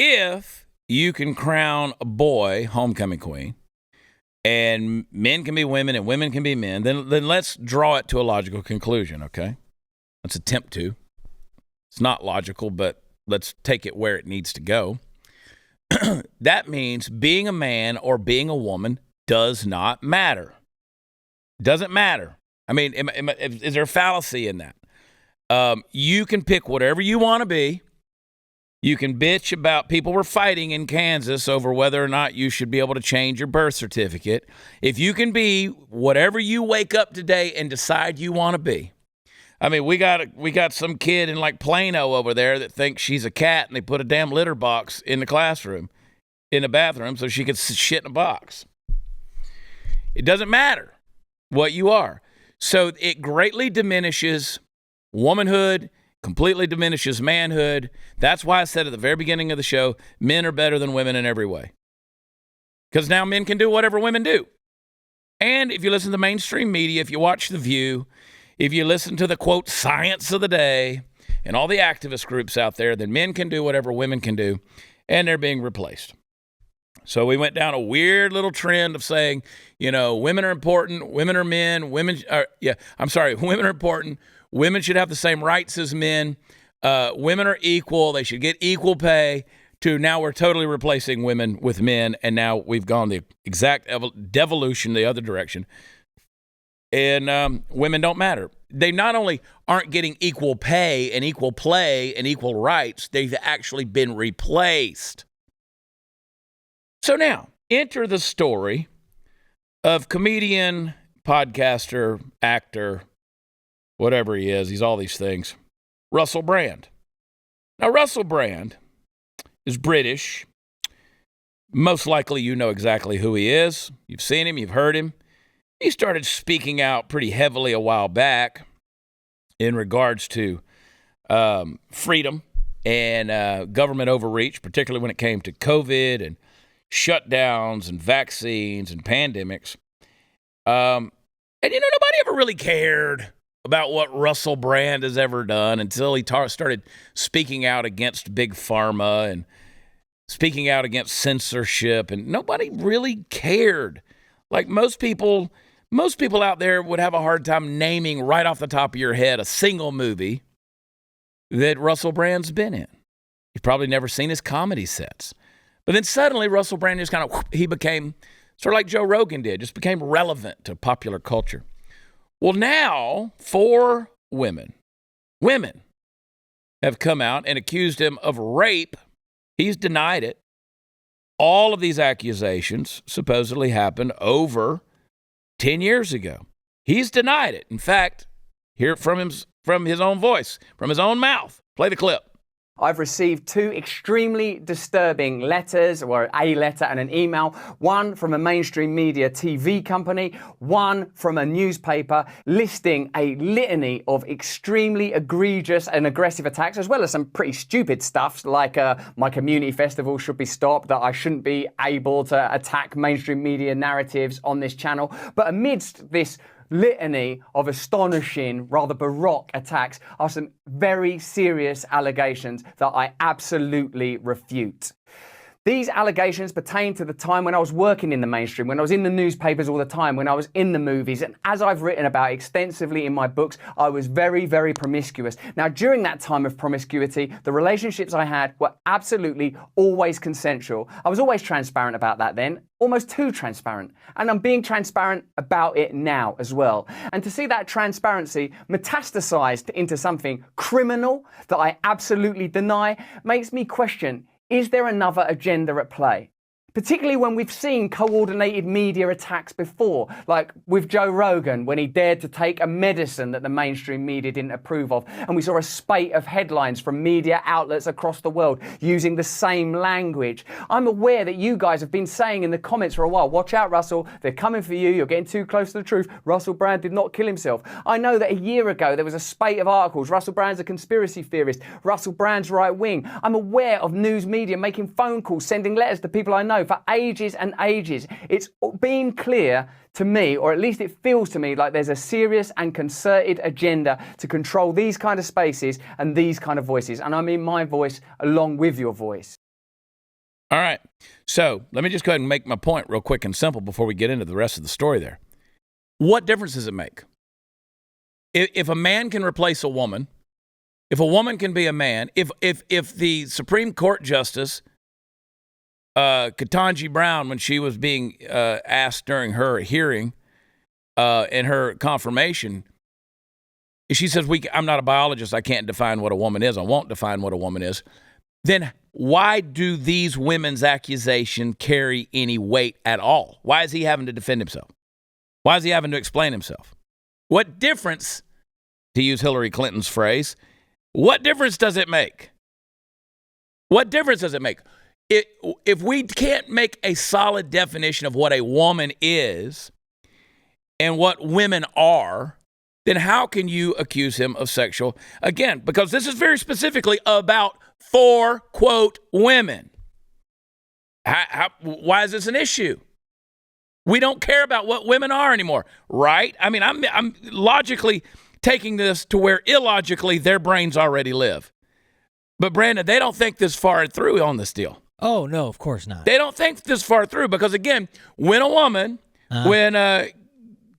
if you can crown a boy homecoming queen, and men can be women and women can be men, then let's draw it to a logical conclusion, okay? Let's attempt to. It's not logical, but let's take it where it needs to go. That means being a man or being a woman does not matter. Doesn't matter. I mean, is there a fallacy in that? You can pick whatever you want to be. You can bitch about people were fighting in Kansas over whether or not you should be able to change your birth certificate. If you can be whatever you wake up today and decide you want to be. I mean, we got some kid in like Plano over there that thinks she's a cat, and they put a damn litter box in the classroom, in the bathroom, so she could shit in a box. It doesn't matter what you are. So it greatly diminishes womanhood, completely diminishes manhood. That's why I said at the very beginning of the show, men are better than women in every way. Because now men can do whatever women do. And if you listen to mainstream media, if you watch The View, if you listen to the, quote, science of the day and all the activist groups out there, then men can do whatever women can do, and they're being replaced. So we went down a weird little trend of saying, women are important, women are men, women are important. Women should have the same rights as men. Women are equal. They should get equal pay. To now we're totally replacing women with men, and now we've gone the exact devolution the other direction. And women don't matter. They not only aren't getting equal pay and equal play and equal rights, they've actually been replaced. So now, enter the story of comedian, podcaster, actor, whatever he is, he's all these things, Russell Brand. Now, Russell Brand is British. Most likely you know exactly who he is. You've seen him, you've heard him. He started speaking out pretty heavily a while back in regards to freedom and government overreach, particularly when it came to COVID and shutdowns and vaccines and pandemics. And nobody ever really cared about what Russell Brand has ever done until he started speaking out against big pharma and speaking out against censorship, and nobody really cared. Like most people out there would have a hard time naming right off the top of your head a single movie that Russell Brand's been in. You've probably never seen his comedy sets. But then suddenly Russell Brand just he became sort of like Joe Rogan did, just became relevant to popular culture. Well, now 4 women have come out and accused him of rape. He's denied it. All of these accusations supposedly happened over 10 years ago. He's denied it. In fact, hear it from his own voice, from his own mouth. Play the clip. I've received 2 extremely disturbing letters, or a letter and an email, one from a mainstream media TV company, one from a newspaper, listing a litany of extremely egregious and aggressive attacks, as well as some pretty stupid stuff like my community festival should be stopped, that I shouldn't be able to attack mainstream media narratives on this channel. But amidst this litany of astonishing, rather baroque attacks are some very serious allegations that I absolutely refute. These allegations pertain to the time when I was working in the mainstream, when I was in the newspapers all the time, when I was in the movies, and as I've written about extensively in my books, I was very, very promiscuous. Now, during that time of promiscuity, the relationships I had were absolutely always consensual. I was always transparent about that then, almost too transparent. And I'm being transparent about it now as well. And to see that transparency metastasized into something criminal that I absolutely deny makes me question, is there another agenda at play? Particularly when we've seen coordinated media attacks before, like with Joe Rogan when he dared to take a medicine that the mainstream media didn't approve of. And we saw a spate of headlines from media outlets across the world using the same language. I'm aware that you guys have been saying in the comments for a while, watch out, Russell, they're coming for you, you're getting too close to the truth. Russell Brand did not kill himself. I know that a year ago there was a spate of articles, Russell Brand's a conspiracy theorist, Russell Brand's right wing. I'm aware of news media making phone calls, sending letters to people I know for ages and ages. It's been clear to me, or at least it feels to me, like there's a serious and concerted agenda to control these kind of spaces and these kind of voices. And I mean my voice along with your voice. All right. So let me just go ahead and make my point real quick and simple before we get into the rest of the story there. What difference does it make? If a man can replace a woman, if a woman can be a man, if the Supreme Court Justice, Ketanji Brown, when she was being asked during her hearing in her confirmation, she says, I'm not a biologist. I can't define what a woman is. I won't define what a woman is. Then why do these women's accusations carry any weight at all? Why is he having to defend himself? Why is he having to explain himself? What difference, to use Hillary Clinton's phrase, what difference does it make? What difference does it make? If we can't make a solid definition of what a woman is and what women are, then how can you accuse him of sexual? Again, because this is very specifically about for, quote, women. Why is this an issue? We don't care about what women are anymore, right? I mean, I'm logically taking this to where illogically their brains already live. But Brandon, they don't think this far through on this deal. Oh, no, of course not. They don't think this far through because, again, when a woman, when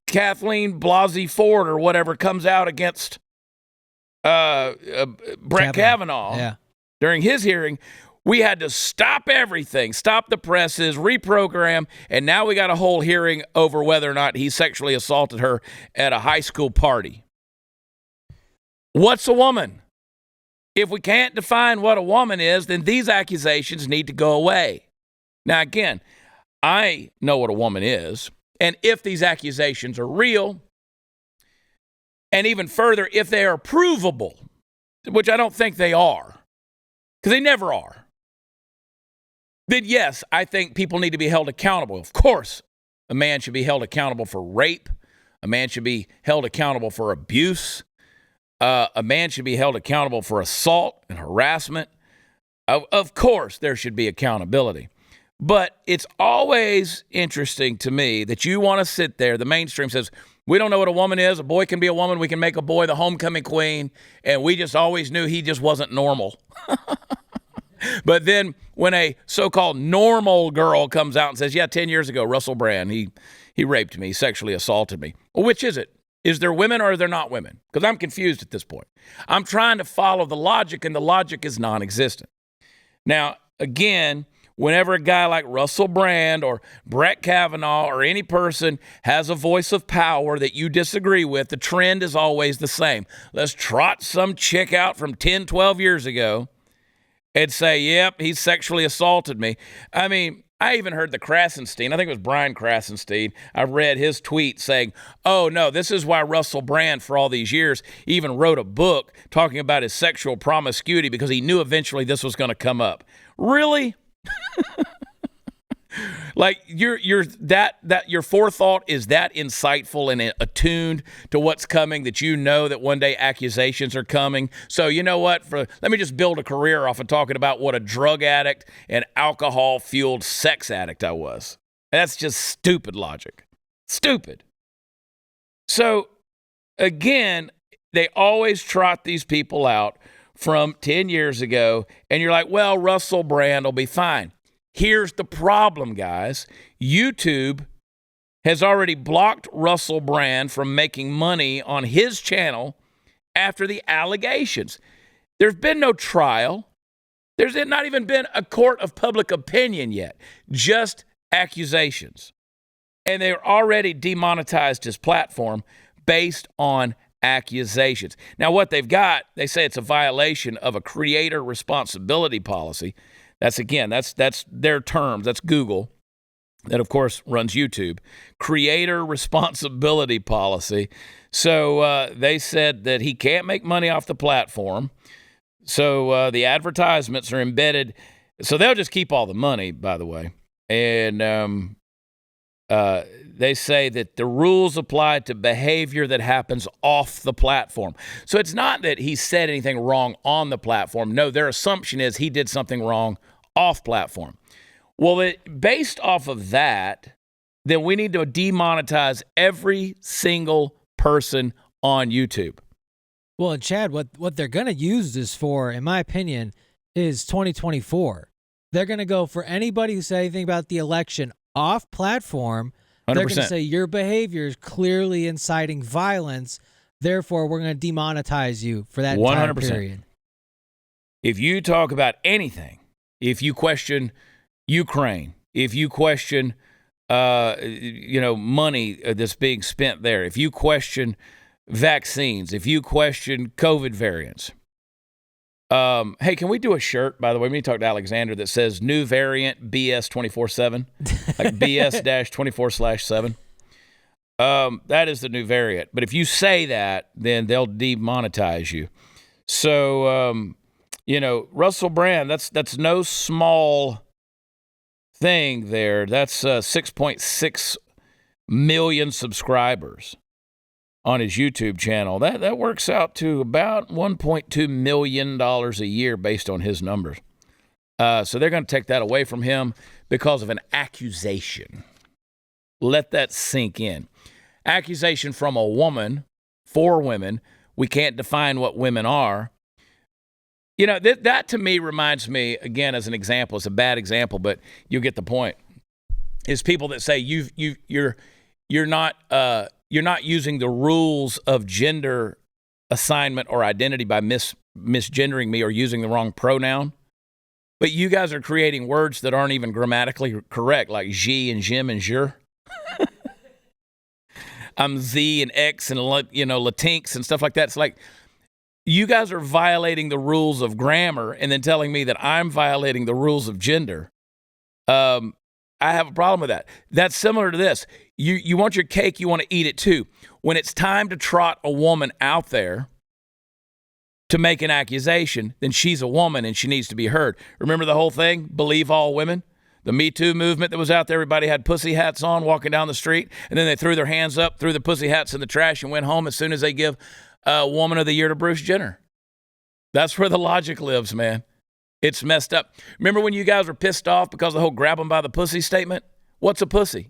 Kathleen Blasey Ford or whatever comes out against Brett Kavanaugh during his hearing, we had to stop everything, stop the presses, reprogram, and now we got a whole hearing over whether or not he sexually assaulted her at a high school party. What's a woman? If we can't define what a woman is, then these accusations need to go away. Now, again, I know what a woman is, and if these accusations are real, and even further, if they are provable, which I don't think they are, because they never are, then yes, I think people need to be held accountable. Of course, a man should be held accountable for rape. A man should be held accountable for abuse. A man should be held accountable for assault and harassment. Of course, there should be accountability. But it's always interesting to me that you want to sit there. The mainstream says, we don't know what a woman is. A boy can be a woman. We can make a boy the homecoming queen. And we just always knew he just wasn't normal. But then when a so-called normal girl comes out and says, 10 years ago, Russell Brand, he raped me, sexually assaulted me. Well, which is it? Is there women or are there not women? Because I'm confused at this point. I'm trying to follow the logic, and the logic is non-existent. Now, again, whenever a guy like Russell Brand or Brett Kavanaugh or any person has a voice of power that you disagree with, the trend is always the same. Let's trot some chick out from 10, 12 years ago and say, yep, he sexually assaulted me. I mean, I even heard the Krasenstein, I think it was Brian Krasenstein, I read his tweet saying, oh, no, this is why Russell Brand, for all these years, even wrote a book talking about his sexual promiscuity because he knew eventually this was going to come up. Really? Like your forethought is that insightful and attuned to what's coming that you know that one day accusations are coming. So you know what? Let me just build a career off of talking about what a drug addict and alcohol-fueled sex addict I was. That's just stupid logic. Stupid. So again, they always trot these people out from 10 years ago, and you're like, well, Russell Brand will be fine. Here's the problem, guys. YouTube has already blocked Russell Brand from making money on his channel after the allegations. There's been no trial. There's not even been a court of public opinion yet, just accusations. And they're already demonetized his platform based on accusations. Now, what they've got, they say it's a violation of a creator responsibility policy. That's their terms. That's Google. That, of course, runs YouTube. Creator responsibility policy. So they said that he can't make money off the platform. So the advertisements are embedded. So they'll just keep all the money, by the way. And they say that the rules apply to behavior that happens off the platform. So it's not that he said anything wrong on the platform. No, their assumption is he did something wrong off platform. Well, based off of that, then we need to demonetize every single person on YouTube. Well, and Chad, what they're going to use this for, in my opinion, is 2024. they're going to go for anybody who said anything about the election off platform. They're going to 100%. say your behavior is clearly inciting violence. Therefore, we're going to demonetize you for that entire 100%. period. If you talk about anything, if you question Ukraine, if you question, money that's being spent there, if you question vaccines, if you question COVID variants, hey, can we do a shirt, by the way? We talked to Alexander that says new variant BS 24/7, like BS-24/7. That is the new variant. But if you say that, then they'll demonetize you. So, Russell Brand, that's no small thing there. That's 6.6 million subscribers on his YouTube channel. That works out to about $1.2 million a year based on his numbers. So they're going to take that away from him because of an accusation. Let that sink in. Accusation from a woman, for women. We can't define what women are. That to me reminds me, again, as an example, it's a bad example, but you get the point, is people that say you're not using the rules of gender assignment or identity by misgendering me or using the wrong pronoun. But you guys are creating words that aren't even grammatically correct, like je and jim and jure. I'm Z and X and, Latinx and stuff like that. It's like you guys are violating the rules of grammar and then telling me that I'm violating the rules of gender. I have a problem with that. That's similar to this. You want your cake, you want to eat it too. When it's time to trot a woman out there to make an accusation, then she's a woman and she needs to be heard. Remember the whole thing? Believe all women? The Me Too movement that was out there, everybody had pussy hats on walking down the street, and then they threw their hands up, threw the pussy hats in the trash, and went home as soon as they give Woman of the Year to Bruce Jenner. That's where the logic lives, man. It's messed up. Remember when you guys were pissed off because of the whole grab them by the pussy statement? What's a pussy?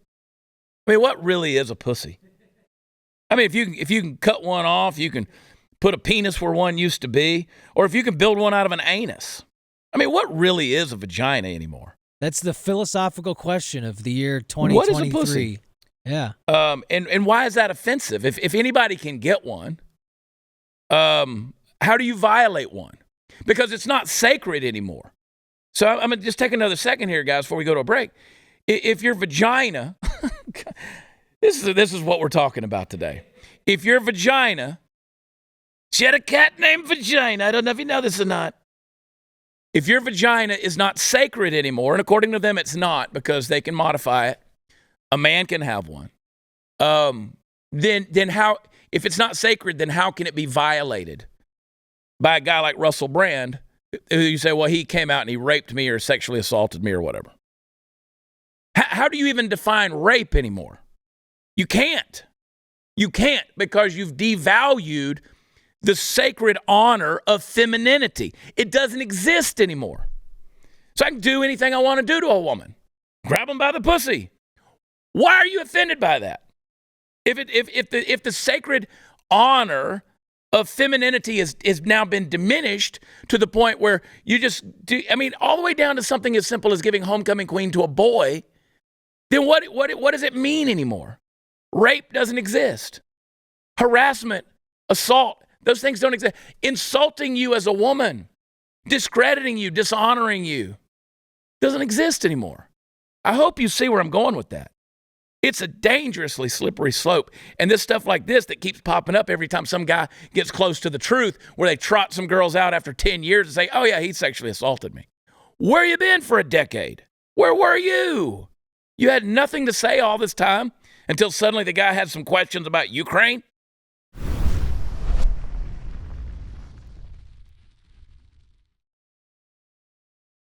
I mean, what really is a pussy? I mean, if you can cut one off, you can put a penis where one used to be, or if you can build one out of an anus. I mean, what really is a vagina anymore? That's the philosophical question of the year 2023. What is a pussy? Yeah. And why is that offensive? If anybody can get one, how do you violate one? Because it's not sacred anymore. So I'm going to just take another second here, guys, before we go to a break. If your vagina, this is what we're talking about today. If your vagina, she had a cat named Vagina. I don't know if you know this or not. If your vagina is not sacred anymore, and according to them it's not because they can modify it, a man can have one, then how, if it's not sacred, then how can it be violated by a guy like Russell Brand, who you say, well, he came out and he raped me or sexually assaulted me or whatever? How do you even define rape anymore? You can't. You can't, because you've devalued the sacred honor of femininity. It doesn't exist anymore. So I can do anything I want to do to a woman. Grab them by the pussy. Why are you offended by that? If the sacred honor of femininity is now been diminished to the point where you just do, I mean, all the way down to something as simple as giving homecoming queen to a boy, then what does it mean anymore? Rape doesn't exist. Harassment, assault, those things don't exist. Insulting you as a woman, discrediting you, dishonoring you, doesn't exist anymore. I hope you see where I'm going with that. It's a dangerously slippery slope. And this stuff like this that keeps popping up every time some guy gets close to the truth, where they trot some girls out after 10 years and say, oh yeah, he sexually assaulted me. Where you been for a decade? Where were you? You had nothing to say all this time until suddenly the guy had some questions about Ukraine?